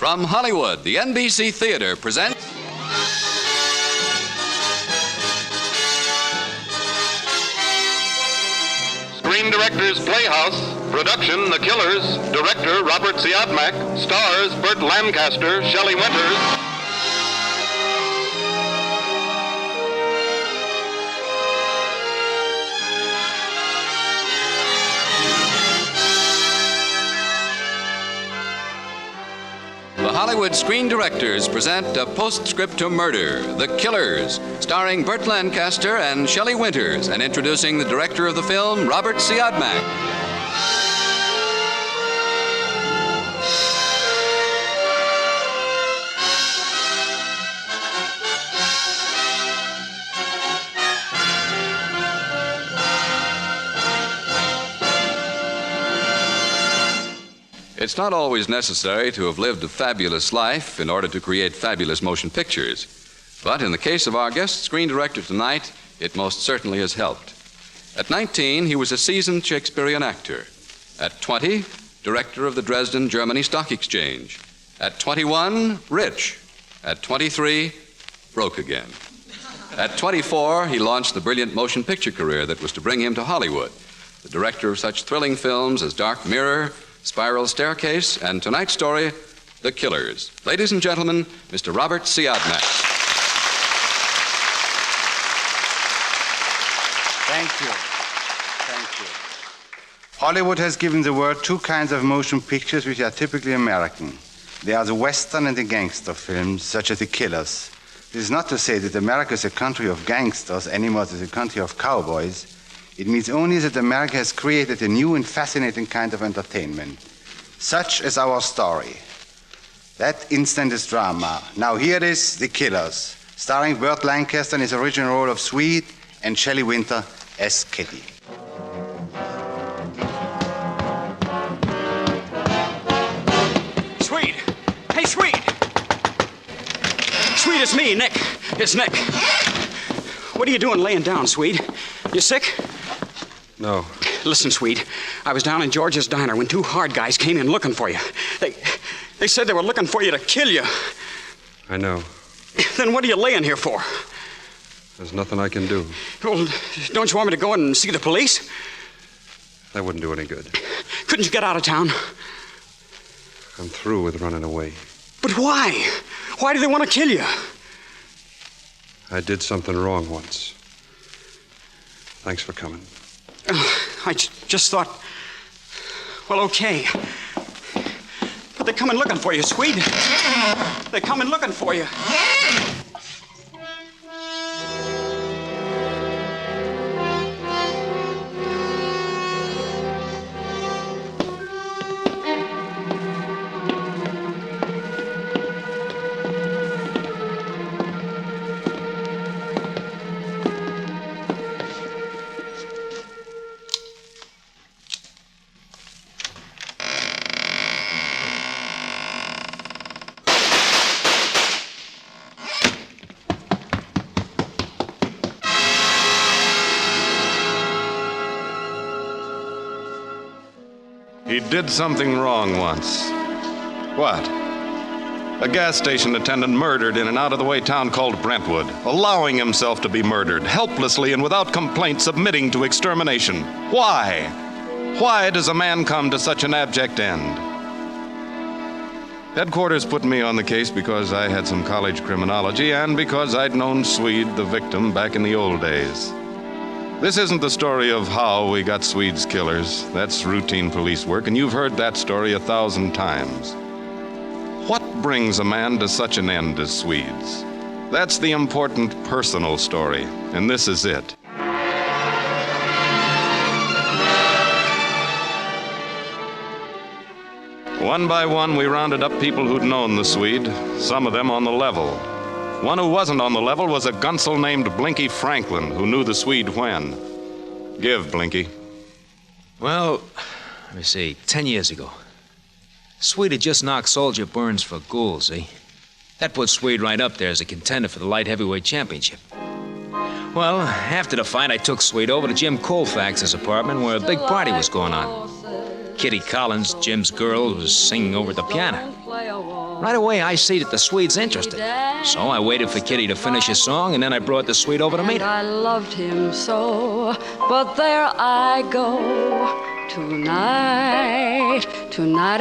From Hollywood, the NBC Theater presents... Screen Directors Playhouse, production The Killers, director Robert Siodmak, stars Burt Lancaster, Shelley Winters. The Hollywood Screen Directors present a postscript to Murder, The Killers, starring Burt Lancaster and Shelley Winters, and introducing the director of the film, Robert Siodmak. It's not always necessary to have lived a fabulous life in order to create fabulous motion pictures. But in the case of our guest screen director tonight, it most certainly has helped. At 19, he was a seasoned Shakespearean actor. At 20, director of the Dresden, Germany Stock Exchange. At 21, rich. At 23, broke again. At 24, he launched the brilliant motion picture career that was to bring him to Hollywood. The director of such thrilling films as Dark Mirror, Spiral Staircase, and tonight's story, The Killers. Ladies and gentlemen, Mr. Robert Siodmak. Thank you. Thank you. Hollywood has given the world two kinds of motion pictures which are typically American. They are the Western and the gangster films, such as The Killers. This is not to say that America is a country of gangsters any more than it's a country of cowboys. It means only that America has created a new and fascinating kind of entertainment, such as our story. That instant is drama. Now here it is, The Killers, starring Burt Lancaster in his original role of Swede and Shelley Winter as Kitty. Swede! Hey, Swede! Swede, it's me, Nick. It's Nick. What are you doing laying down, Swede? You sick? No. Listen, Swede, I was down in George's diner when two hard guys came in looking for you. They said they were looking for you to kill you. I know. Then what are you laying here for? There's nothing I can do. Well, don't you want me to go and see the police? That wouldn't do any good. Couldn't you get out of town? I'm through with running away. But why? Why do they want to kill you? I did something wrong once. Thanks for coming. I just thought, well, okay. But they're coming looking for you, Swede. They're coming looking for you. He did something wrong once. What? A gas station attendant murdered in an out-of-the-way town called Brentwood, allowing himself to be murdered, helplessly and without complaint submitting to extermination. Why? Why does a man come to such an abject end? Headquarters put me on the case because I had some college criminology and because I'd known Swede, the victim, back in the old days. This isn't the story of how we got Swede's killers. That's routine police work, and you've heard that story 1,000 times. What brings a man to such an end as Swede's? That's the important personal story, and this is it. One by one, we rounded up people who'd known the Swede, some of them on the level. One who wasn't on the level was a gunsel named Blinky Franklin, who knew the Swede when. Give, Blinky. Well, let me see, 10 years ago. Swede had just knocked Soldier Burns for Gould, see? That put Swede right up there as a contender for the light heavyweight championship. Well, after the fight, I took Swede over to Jim Colfax's apartment where a big party was going on. Kitty Collins, Jim's girl, was singing over the piano. Right away, I see that the Swede's interested. So I waited for Kitty to finish his song, and then I brought the Swede over to meet her. I loved him so, but there I go. Tonight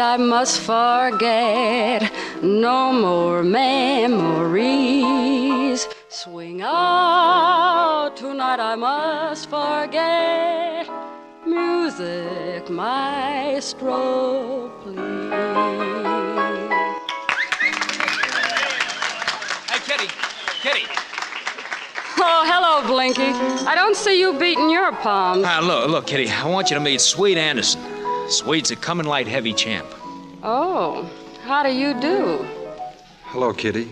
I must forget. No more memories. Swing out, tonight I must forget. Music, maestro, please. Hey, Kitty. Oh, hello, Blinky. I don't see you beating your palms. Look, Kitty, I want you to meet Swede Anderson. Swede's a coming light heavy champ. Oh, how do you do? Hello, Kitty.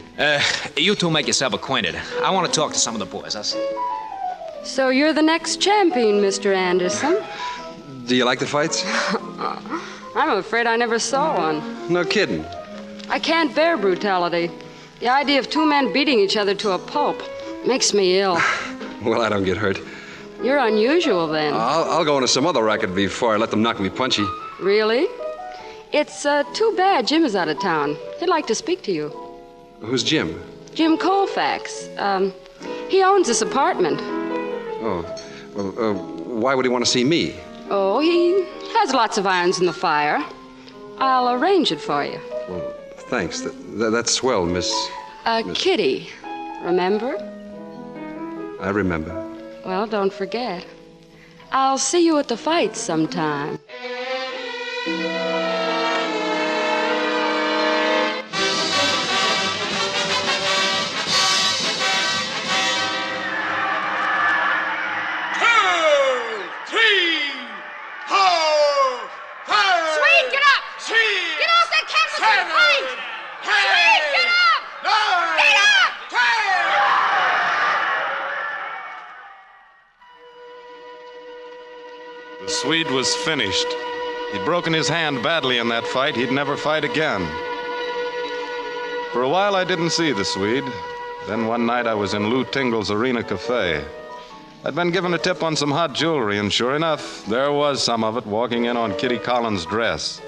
You two make yourself acquainted. I want to talk to some of the boys. So you're the next champion, Mr. Anderson? Do you like the fights? I'm afraid I never saw one. No kidding. I can't bear brutality. The idea of two men beating each other to a pulp makes me ill. Well, I don't get hurt. You're unusual, then. I'll go into some other racket before I let them knock me punchy. Really? It's too bad Jim is out of town. He'd like to speak to you. Who's Jim? Jim Colfax. He owns this apartment. Oh, well, why would he want to see me? Oh, he has lots of irons in the fire. I'll arrange it for you. Well, thanks. That's swell, Miss... Kitty. Remember? I remember. Well, don't forget. I'll see you at the fight sometime. The Swede was finished. He'd broken his hand badly in that fight. He'd never fight again. For a while, I didn't see the Swede. Then one night, I was in Lou Tingle's Arena Cafe. I'd been given a tip on some hot jewelry, and sure enough, there was some of it walking in on Kitty Collins' dress.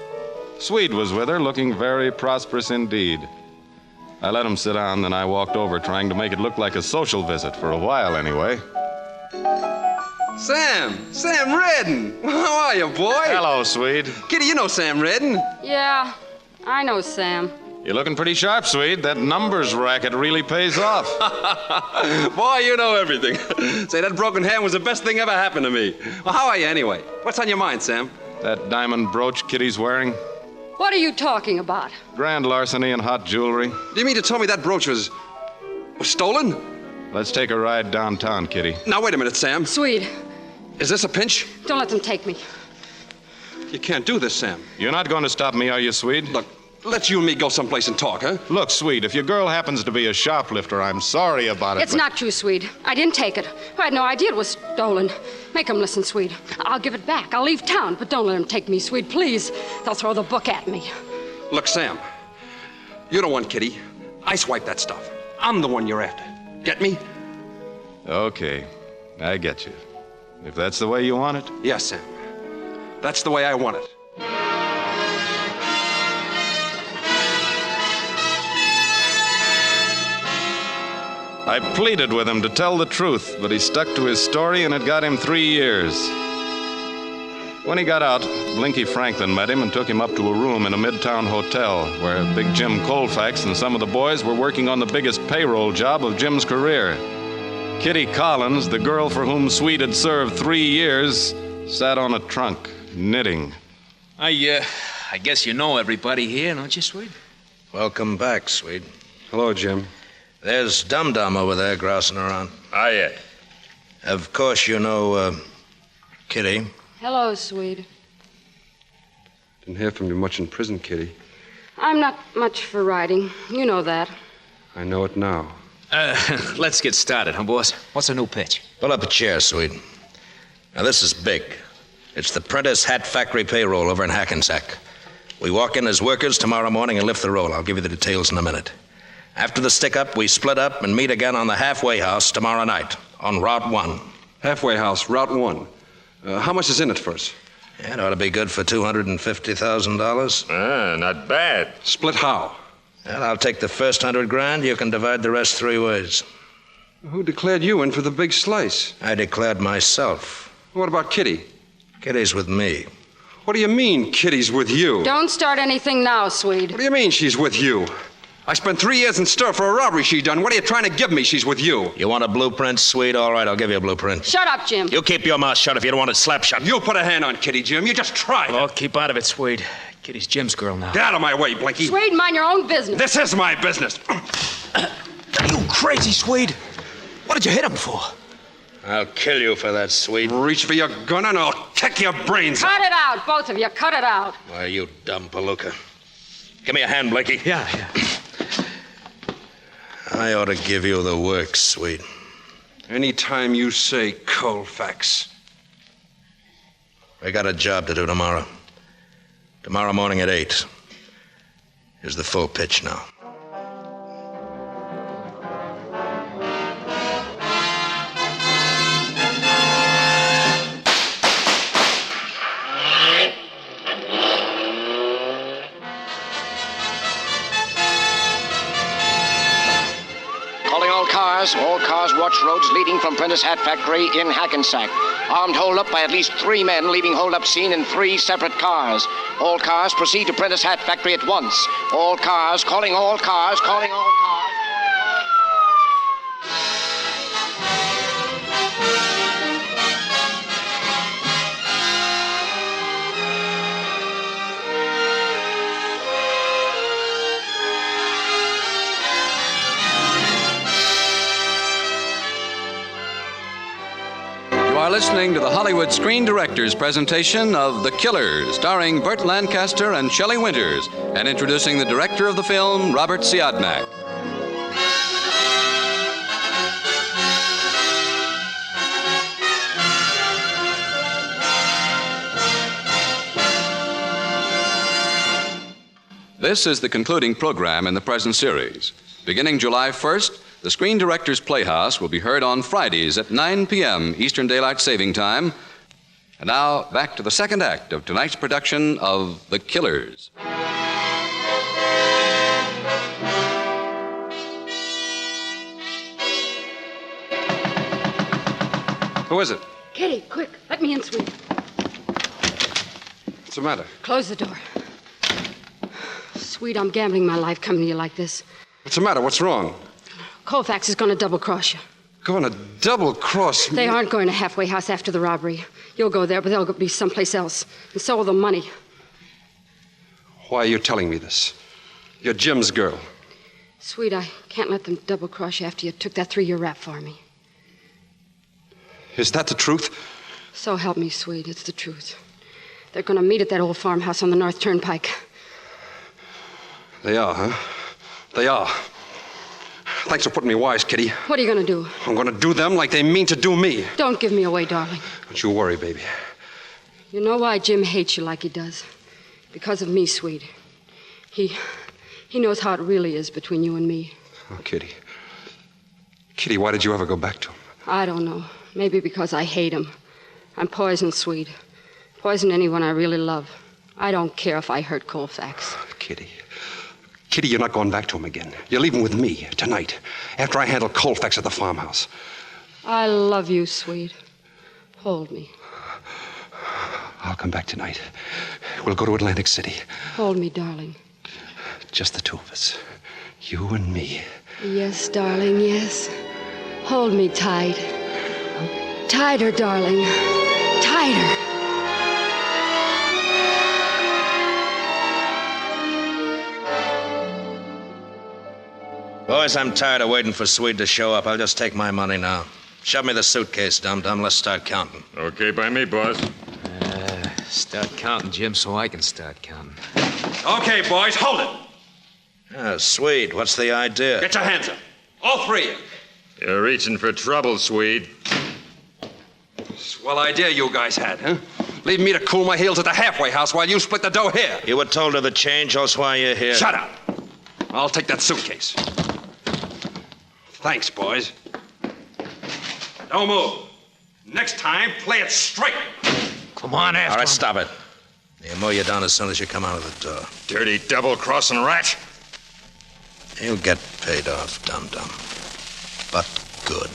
Swede was with her, looking very prosperous indeed. I let him sit down, then I walked over, trying to make it look like a social visit, for a while anyway. Sam Redden. How are you, boy? Hello, Swede. Kitty, you know Sam Redden. Yeah, I know Sam. You're looking pretty sharp, Swede. That numbers racket really pays off. Boy, you know everything. Say, that broken hand was the best thing ever happened to me. Well, how are you anyway? What's on your mind, Sam? That diamond brooch Kitty's wearing? What are you talking about? Grand larceny and hot jewelry. Do you mean to tell me that brooch was stolen? Let's take a ride downtown, Kitty. Now, wait a minute, Sam. Swede, Is this a pinch? don't let them take me. You can't do this, Sam. You're not going to stop me, are you, Swede? Look, let's you and me go someplace and talk, huh? Look, Swede, if your girl happens to be a shoplifter, I'm sorry about it. It's not true, Swede. I didn't take it. I had no idea it was stolen. Make them listen, Swede. I'll give it back. I'll leave town, but don't let them take me, Swede, please. They'll throw the book at me. Look, Sam, you don't want Kitty. I swipe that stuff. I'm the one you're after. Get me? Okay, I get you. If that's the way you want it. Yes, Sam. That's the way I want it. I pleaded with him to tell the truth, but he stuck to his story, and it got him 3 years. When he got out, Blinky Franklin met him and took him up to a room in a midtown hotel where Big Jim Colfax and some of the boys were working on the biggest payroll job of Jim's career. Kitty Collins, the girl for whom Swede had served 3 years, sat on a trunk, knitting. I guess you know everybody here, don't you, Swede? Welcome back, Swede. Hello, Jim. There's Dum Dum over there grousing around. Ah, yeah. Of course, you know, Kitty. Hello, Swede. Didn't hear from you much in prison, Kitty. I'm not much for writing. You know that. I know it now. Let's get started, huh, boss? What's the new pitch? Pull up a chair, Swede. Now, this is big. It's the Prentice Hat Factory payroll over in Hackensack. We walk in as workers tomorrow morning and lift the roll. I'll give you the details in a minute. After the stick-up, we split up and meet again on the halfway house tomorrow night on Route 1. Halfway house, Route 1. How much is in it for us? Yeah, it ought to be good for $250,000. Not bad. Split how? Well, I'll take the first $100,000. You can divide the rest 3 ways. Who declared you in for the big slice? I declared myself. What about Kitty? Kitty's with me. What do you mean, Kitty's with you? Don't start anything now, Swede. What do you mean she's with you? I spent 3 years in stir for a robbery she done. What are you trying to give me? She's with you. You want a blueprint, Swede? All right, I'll give you a blueprint. Shut up, Jim. You keep your mouth shut if you don't want it slapped shut. You put a hand on Kitty, Jim. You just tried. Oh, keep out of it, Swede. Kitty's Jim's girl now. Get out of my way, Blinky. Swede, mind your own business. This is my business. You crazy, Swede? What did you hit him for? I'll kill you for that, Swede. Reach for your gun and I'll kick your brains out. Cut it out, both of you. Cut it out. Why, you dumb palooka. Give me a hand, Blakey. Yeah. I ought to give you the works, Swede. Anytime you say Colfax. We got a job to do tomorrow. Tomorrow morning at 8. Here's the full pitch now. All cars watch roads leading from Prentice Hat Factory in Hackensack. Armed hold-up by at least 3 men, leaving hold-up scene in 3 separate cars. All cars proceed to Prentice Hat Factory at once. All cars, calling all cars, calling all cars. You are listening to the Hollywood Screen Directors presentation of The Killers, starring Burt Lancaster and Shelley Winters, and introducing the director of the film, Robert Siodmak. This is the concluding program in the present series. Beginning July 1st, the Screen Directors Playhouse will be heard on Fridays at 9 p.m. Eastern Daylight Saving Time. And now, back to the second act of tonight's production of The Killers. Who is it? Kitty, quick. Let me in, Swede. What's the matter? Close the door. Swede, I'm gambling my life coming to you like this. What's the matter? What's wrong? Colfax is going to double-cross you. Going to double-cross me? They aren't going to Halfway House after the robbery. You'll go there, but they'll be someplace else. And so will the money. Why are you telling me this? You're Jim's girl. Swede, I can't let them double-cross you after you took that 3-year rap for me. Is that the truth? So help me, Swede. It's the truth. They're going to meet at that old farmhouse on the North Turnpike. They are, huh? They are. Thanks for putting me wise, Kitty. What are you going to do? I'm going to do them like they mean to do me. Don't give me away, darling. Don't you worry, baby. You know why Jim hates you like he does? Because of me, Swede. He knows how it really is between you and me. Oh, Kitty. Kitty, why did you ever go back to him? I don't know. Maybe because I hate him. I'm poison, Swede. Poison anyone I really love. I don't care if I hurt Colfax. Kitty. Kitty, you're not going back to him again. You're leaving with me tonight, after I handle Colfax at the farmhouse. I love you, Swede. Hold me. I'll come back tonight. We'll go to Atlantic City. Hold me, darling. Just the 2 of us. You and me. Yes, darling, yes. Hold me tight. Tighter, darling. Tighter. Boys, I'm tired of waiting for Swede to show up. I'll just take my money now. Shove me the suitcase, dum-dum. Let's start counting. Okay by me, boss. Start counting, Jim, so I can start counting. Okay, boys, hold it. Swede, what's the idea? Get your hands up. All 3 of you. You're reaching for trouble, Swede. Swell idea you guys had, huh? Leave me to cool my heels at the halfway house while you split the dough here. You were told of the change, that's why you're here. Shut up. I'll take that suitcase. Thanks, boys. Don't move. Next time, play it straight. Come on after All right, him. stop it. He'll mow you down as soon as you come out of the door. Dirty double-crossing rat. He'll get paid off, dum-dum. But good.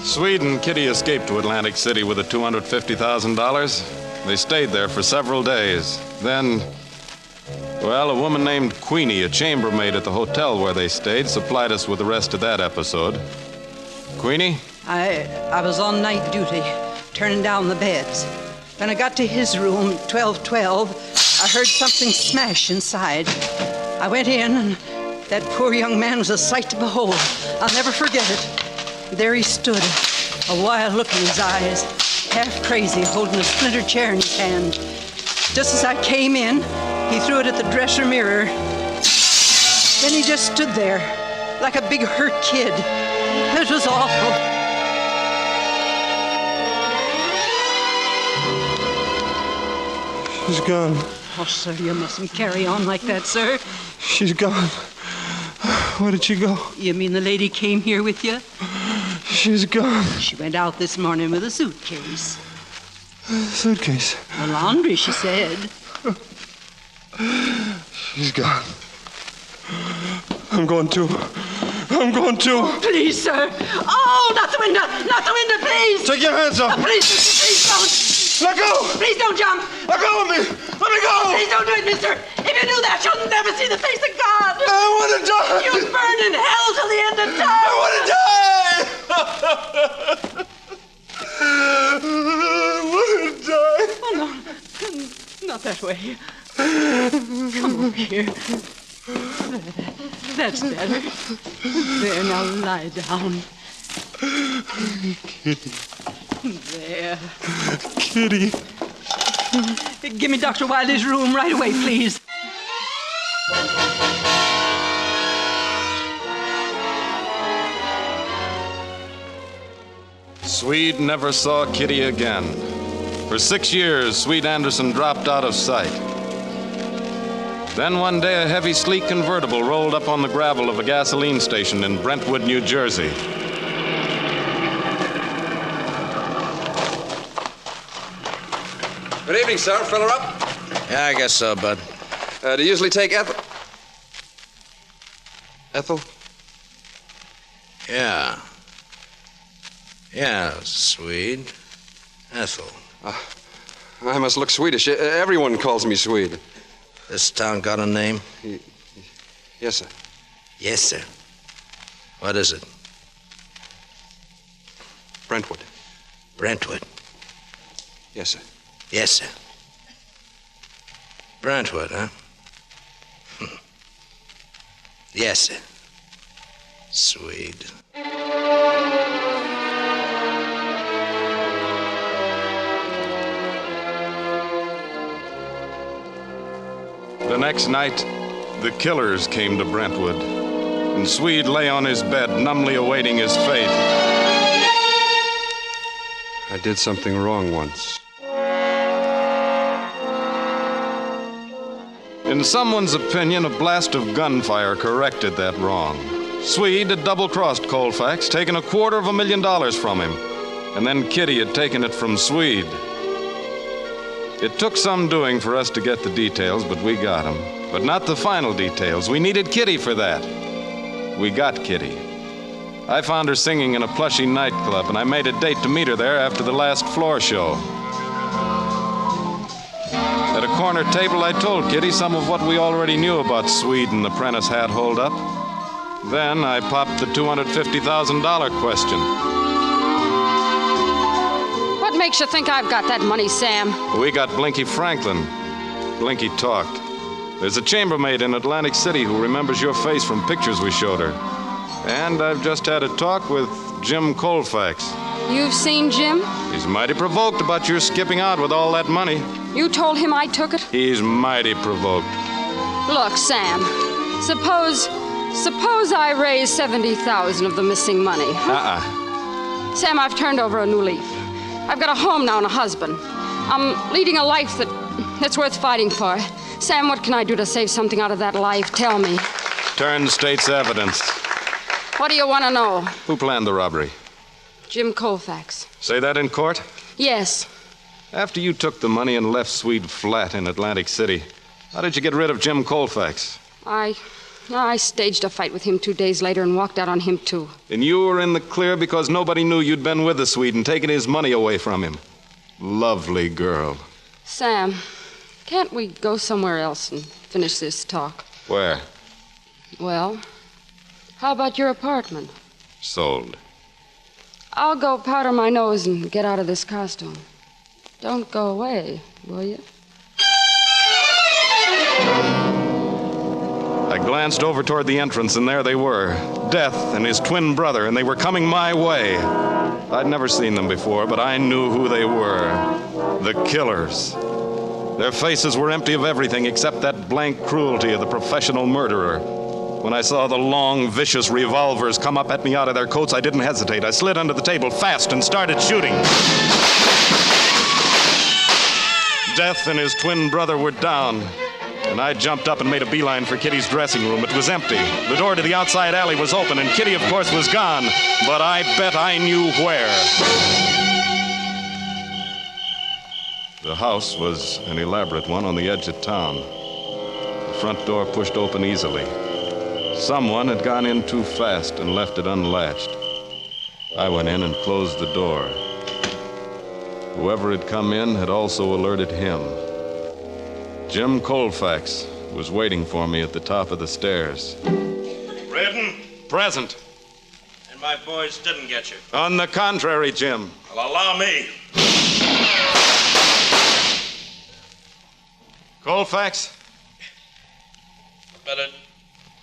Swede and Kitty escaped to Atlantic City with the $250,000. They stayed there for several days. Then, well, a woman named Queenie, a chambermaid at the hotel where they stayed, supplied us with the rest of that episode. Queenie? I was on night duty, turning down the beds. When I got to his room, 1212, I heard something smash inside. I went in, and that poor young man was a sight to behold. I'll never forget it. There he stood, a wild look in his eyes, half crazy, holding a splintered chair in his hand. Just as I came in, he threw it at the dresser mirror. Then he just stood there, like a big hurt kid. It was awful. She's gone. Oh, sir, you mustn't carry on like that, sir. She's gone. Where did she go? You mean the lady came here with you? She's gone. She went out this morning with a suitcase. Suitcase. A laundry, she said. She's gone. I'm going too. I'm going too. Oh, please, sir. Oh, not the window. Not the window, please. Take your hands off. Oh, please, please don't. Let go. Please don't jump. Let go of me. Let me go. Please don't do it, mister. If you do that, you'll never see the face of God. I want to die. You'll burn in hell till the end of time. I want to die. I want to die. Oh, no. Not that way. Come over here. That's better. There, now lie down. Kitty. There. Kitty. Give me Dr. Wiley's room right away, please. Swede never saw Kitty again. For 6 years, Swede Anderson dropped out of sight. Then one day, a heavy, sleek convertible rolled up on the gravel of a gasoline station in Brentwood, New Jersey. Good evening, sir. Fill her up? Yeah, I guess so, bud. Do you usually take Ethel? Ethel? Yeah. Yeah, Swede. Ethel. I must look Swedish. Everyone calls me Swede. This town got a name? Yes, sir. Yes, sir. What is it? Brentwood. Brentwood. Yes, sir. Yes, sir. Brentwood, huh? Yes, sir. Swede. The next night, the killers came to Brentwood, and Swede lay on his bed, numbly awaiting his fate. I did something wrong once. In someone's opinion, a blast of gunfire corrected that wrong. Swede had double-crossed Colfax, taken $250,000 from him, and then Kitty had taken it from Swede. It took some doing for us to get the details, but we got them. But not the final details. We needed Kitty for that. We got Kitty. I found her singing in a plushy nightclub, and I made a date to meet her there after the last floor show. At a corner table, I told Kitty some of what we already knew about Swede and the Prentice hat holdup. Then I popped the $250,000 question. What makes you think I've got that money, Sam? We got Blinky Franklin. Blinky talked. There's a chambermaid in Atlantic City who remembers your face from pictures we showed her. And I've just had a talk with Jim Colfax. You've seen Jim? He's mighty provoked about your skipping out with all that money. You told him I took it? He's mighty provoked. Look, Sam, suppose I raise 70,000 of the missing money. Sam, I've turned over a new leaf. I've got a home now and a husband. I'm leading a life that It's worth fighting for. Sam, what can I do to save something out of that life? Tell me. Turn state's evidence. What do you want to know? Who planned the robbery? Jim Colfax. Say that in court? Yes. After you took the money and left Swede flat in Atlantic City, how did you get rid of Jim Colfax? I staged a fight with him 2 days later and walked out on him, too. And you were in the clear because nobody knew you'd been with the Swede and taken his money away from him. Lovely girl. Sam, can't we go somewhere else and finish this talk? Where? Well, how about your apartment? Sold. I'll go powder my nose and get out of this costume. Don't go away, will you? I glanced over toward the entrance, and there they were, Death and his twin brother, and they were coming my way. I'd never seen them before, but I knew who they were. The killers. Their faces were empty of everything except that blank cruelty of the professional murderer. When I saw the long, vicious revolvers come up at me out of their coats, I didn't hesitate. I slid under the table fast and started shooting. Death and his twin brother were down, and I jumped up and made a beeline for Kitty's dressing room. It was empty. The door to the outside alley was open, and Kitty, of course, was gone. But I bet I knew where. The house was an elaborate one on the edge of town. The front door pushed open easily. Someone had gone in too fast and left it unlatched. I went in and closed the door. Whoever had come in had also alerted him. Jim Colfax was waiting for me at the top of the stairs. Redden? Present. And my boys didn't get you. On the contrary, Jim. Well, allow me. Colfax? Better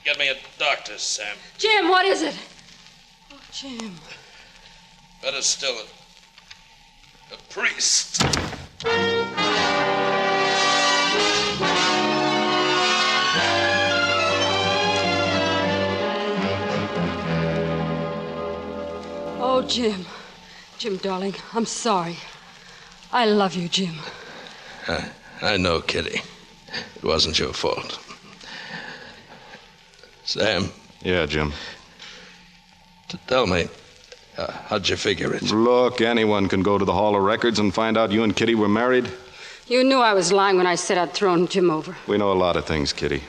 get me a doctor, Sam. Jim, what is it? Oh, Jim. Better still, a priest. Oh, Jim. Jim, darling, I'm sorry. I love you, Jim. I know, Kitty. It wasn't your fault. Sam. Yeah, Jim. Tell me, how'd you figure it? Look, anyone can go to the Hall of Records and find out you and Kitty were married. You knew I was lying when I said I'd thrown Jim over. We know a lot of things, Kitty.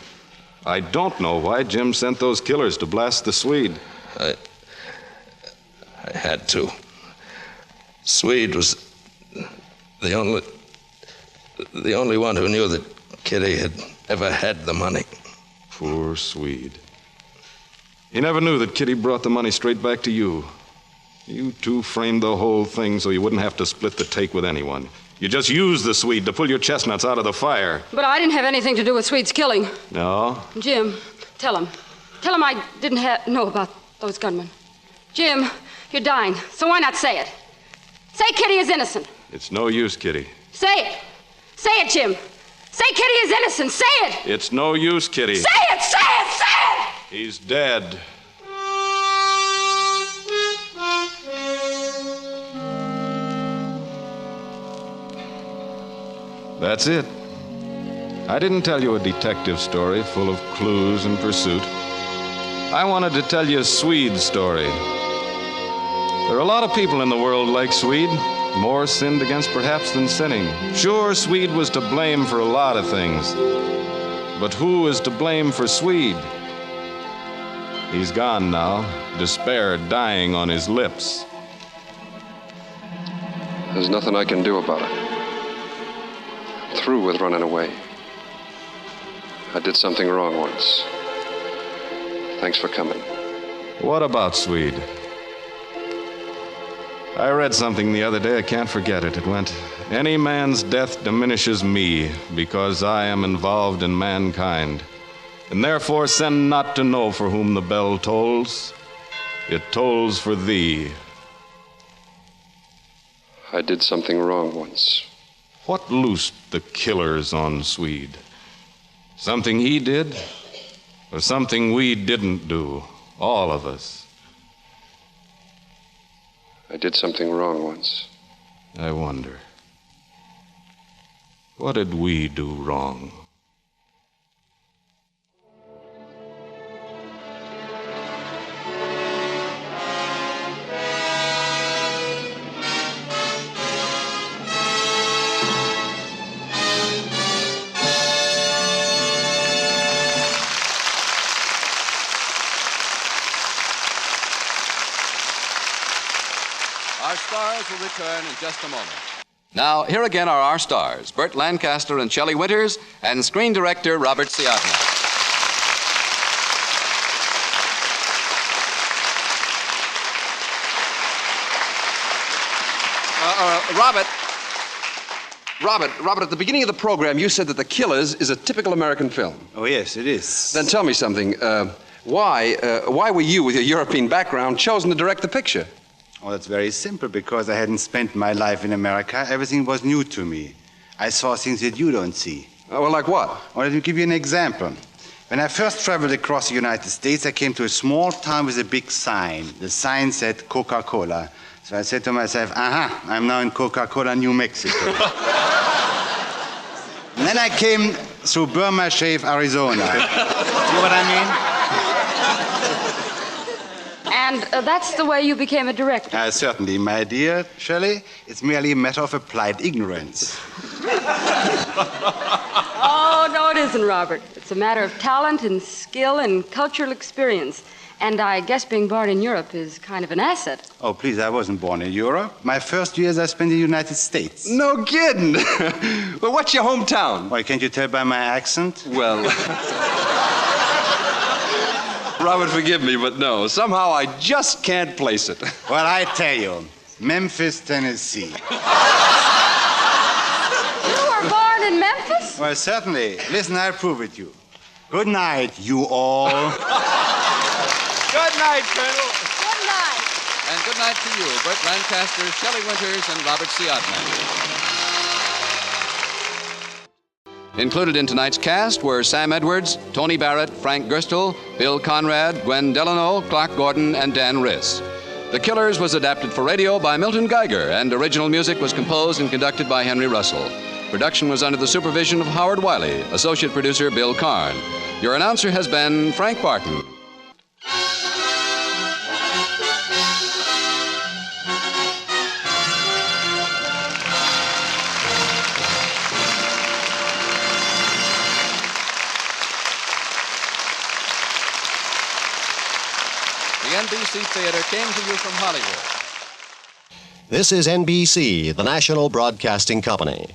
I don't know why Jim sent those killers to blast the Swede. I had to. Swede was the only one who knew that Kitty had ever had the money. Poor Swede. He never knew that Kitty brought the money straight back to you. You two framed the whole thing so you wouldn't have to split the take with anyone. You just used the Swede to pull your chestnuts out of the fire. But I didn't have anything to do with Swede's killing. No? Jim, tell him. Tell him I didn't know about those gunmen. Jim, you're dying, so why not say it? Say Kitty is innocent. It's no use, Kitty. Say it. Say it, Jim. Say Kitty is innocent. Say it. It's no use, Kitty. Say it, say it, say it! He's dead. That's it. I didn't tell you a detective story full of clues and pursuit. I wanted to tell you Swede's story. There are a lot of people in the world like Swede, more sinned against perhaps than sinning. Sure, Swede was to blame for a lot of things. But who is to blame for Swede? He's gone now, despair dying on his lips. There's nothing I can do about it. I'm through with running away. I did something wrong once. Thanks for coming. What about Swede? I read something the other day, I can't forget it. It went, "Any man's death diminishes me, because I am involved in mankind. And therefore send not to know for whom the bell tolls. It tolls for thee." I did something wrong once. What loosed the killers on Swede? Something he did? Or something we didn't do? All of us. I did something wrong once. I wonder. What did we do wrong? Our stars will return in just a moment. Now, here again are our stars, Burt Lancaster and Shelley Winters, and screen director Robert Siadna. Robert, at the beginning of the program, you said that The Killers is a typical American film. Oh, yes, it is. Then tell me something. Why were you, with your European background, chosen to direct the picture? Oh, that's very simple, because I hadn't spent my life in America. Everything was new to me. I saw things that you don't see. Well, like what? Well, let me give you an example. When I first traveled across the United States, I came to a small town with a big sign. The sign said Coca-Cola. So I said to myself, I'm now in Coca-Cola, New Mexico. And then I came through Burma Shave, Arizona. See what I mean? And that's the way you became a director? Certainly, my dear Shelley. It's merely a matter of applied ignorance. Oh, no, it isn't, Robert. It's a matter of talent and skill and cultural experience. And I guess being born in Europe is kind of an asset. Oh, please, I wasn't born in Europe. My first years I spent in the United States. No kidding. Well, what's your hometown? Why, can't you tell by my accent? Well... Robert, forgive me, but no. Somehow I just can't place it. Well, I tell you, Memphis, Tennessee. You were born in Memphis? Well, certainly. Listen, I'll prove it to you. Good night, you all. Good night, Colonel. Good night. And good night to you, Burt Lancaster, Shelley Winters, and Robert Siadna. Included in tonight's cast were Sam Edwards, Tony Barrett, Frank Gerstle, Bill Conrad, Gwen Delano, Clark Gordon, and Dan Riss. The Killers was adapted for radio by Milton Geiger, and original music was composed and conducted by Henry Russell. Production was under the supervision of Howard Wiley, associate producer Bill Karn. Your announcer has been Frank Barton. The NBC Theater came to you from Hollywood. This is NBC, the national broadcasting company.